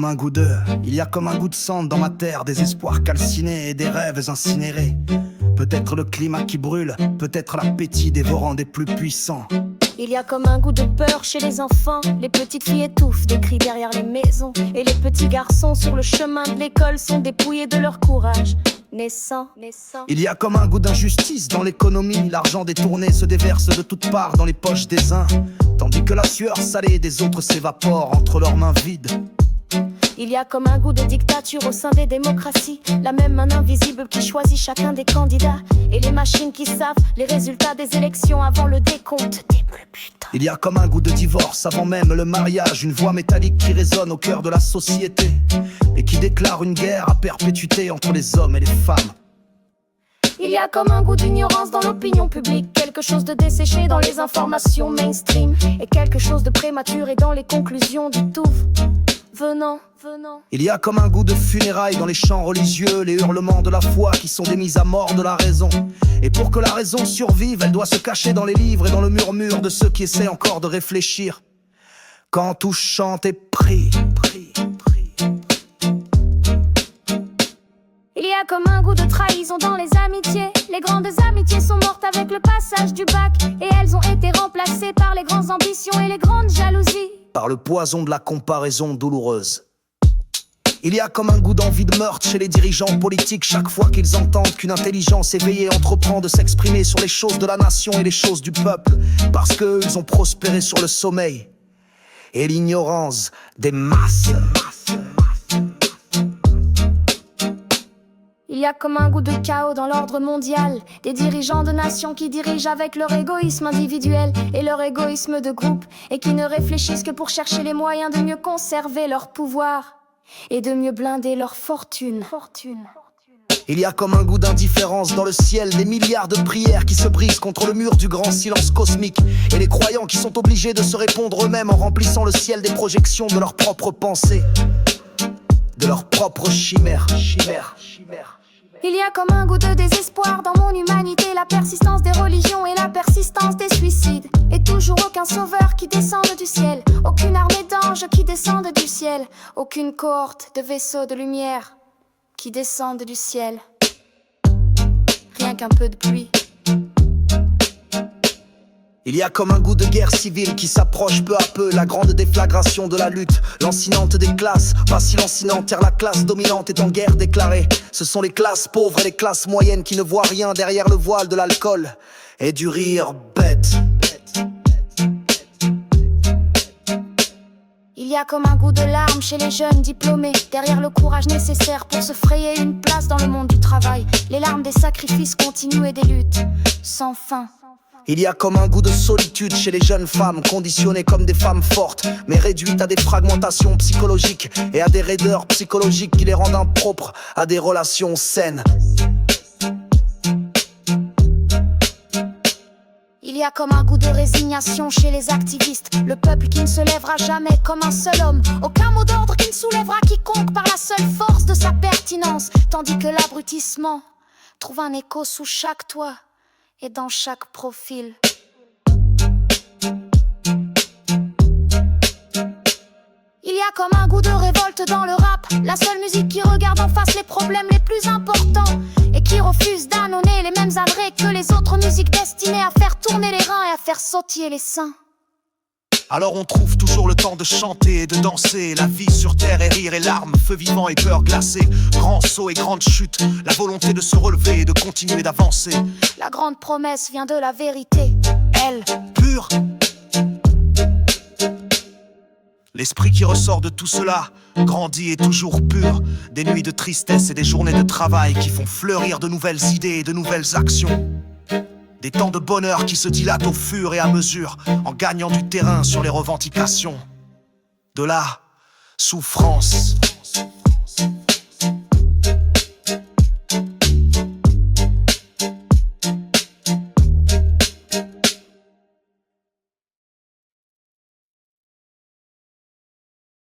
un goût de, il y a comme un goût de sang dans ma terre, des espoirs calcinés et des rêves incinérés. Peut-être le climat qui brûle, peut-être l'appétit dévorant des plus puissants. Il y a comme un goût de peur chez les enfants. Les petites filles étouffent des cris derrière les maisons. Et les petits garçons sur le chemin de l'école sont dépouillés de leur courage naissant. Il y a comme un goût d'injustice dans l'économie. L'argent détourné se déverse de toutes parts dans les poches des uns, tandis que la sueur salée des autres s'évapore entre leurs mains vides. Il y a comme un goût de dictature au sein des démocraties. La même main invisible qui choisit chacun des candidats. Et les machines qui savent les résultats des élections avant le décompte des bulletins. Il y a comme un goût de divorce avant même le mariage. Une voix métallique qui résonne au cœur de la société et qui déclare une guerre à perpétuité entre les hommes et les femmes. Il y a comme un goût d'ignorance dans l'opinion publique. Quelque chose de desséché dans les informations mainstream. Et quelque chose de prématuré dans les conclusions du tout venant. Il y a comme un goût de funérailles dans les chants religieux, les hurlements de la foi qui sont des mises à mort de la raison. Et pour que la raison survive, elle doit se cacher dans les livres et dans le murmure de ceux qui essaient encore de réfléchir. Quand tout chante et prie. Il y a comme un goût de trahison dans les amitiés. Les grandes amitiés sont mortes avec le passage du bac. Et elles ont été remplacées par les grandes ambitions et les grandes jalousies. Par le poison de la comparaison douloureuse. Il y a comme un goût d'envie de meurtre chez les dirigeants politiques chaque fois qu'ils entendent qu'une intelligence éveillée entreprend de s'exprimer sur les choses de la nation et les choses du peuple, parce qu'eux, ils ont prospéré sur le sommeil et l'ignorance des masses. Il y a comme un goût de chaos dans l'ordre mondial. Des dirigeants de nations qui dirigent avec leur égoïsme individuel et leur égoïsme de groupe, et qui ne réfléchissent que pour chercher les moyens de mieux conserver leur pouvoir et de mieux blinder leur fortune. Il y a comme un goût d'indifférence dans le ciel, des milliards de prières qui se brisent contre le mur du grand silence cosmique, et les croyants qui sont obligés de se répondre eux-mêmes en remplissant le ciel des projections de leurs propres pensées, de leurs propres chimères. Il y a comme un goût de désespoir dans mon humanité. La persistance des religions et la persistance des suicides. Et toujours aucun sauveur qui descende du ciel. Aucune armée d'anges qui descendent du ciel. Aucune cohorte de vaisseaux de lumière qui descendent du ciel. Rien qu'un peu de pluie. Il y a comme un goût de guerre civile qui s'approche peu à peu, la grande déflagration de la lutte, lancinante des classes, pas si lancinante car la classe dominante est en guerre déclarée. Ce sont les classes pauvres et les classes moyennes qui ne voient rien derrière le voile de l'alcool et du rire bête. Il y a comme un goût de larmes chez les jeunes diplômés, derrière le courage nécessaire pour se frayer une place dans le monde du travail. Les larmes des sacrifices continus et des luttes sans fin. Il y a comme un goût de solitude chez les jeunes femmes, conditionnées comme des femmes fortes, mais réduites à des fragmentations psychologiques et à des raideurs psychologiques qui les rendent impropres à des relations saines. Il y a comme un goût de résignation chez les activistes, le peuple qui ne se lèvera jamais comme un seul homme, aucun mot d'ordre qui ne soulèvera quiconque par la seule force de sa pertinence, tandis que l'abrutissement trouve un écho sous chaque toit et dans chaque profil. Il y a comme un goût de révolte dans le rap, la seule musique qui regarde en face les problèmes les plus importants et qui refuse d'annoncer les mêmes adrets que les autres musiques destinées à faire tourner les reins et à faire sautiller les seins. Alors on trouve toujours le temps de chanter et de danser. La vie sur terre est rire et larmes, feu vivant et peur glacée. Grand saut et grande chute, la volonté de se relever et de continuer d'avancer. La grande promesse vient de la vérité, elle, Pure. L'esprit qui ressort de tout cela grandit et toujours pur. Des nuits de tristesse et des journées de travail qui font fleurir de nouvelles idées et de nouvelles actions. Des temps de bonheur qui se dilatent au fur et à mesure, en gagnant du terrain sur les revendications. De la souffrance.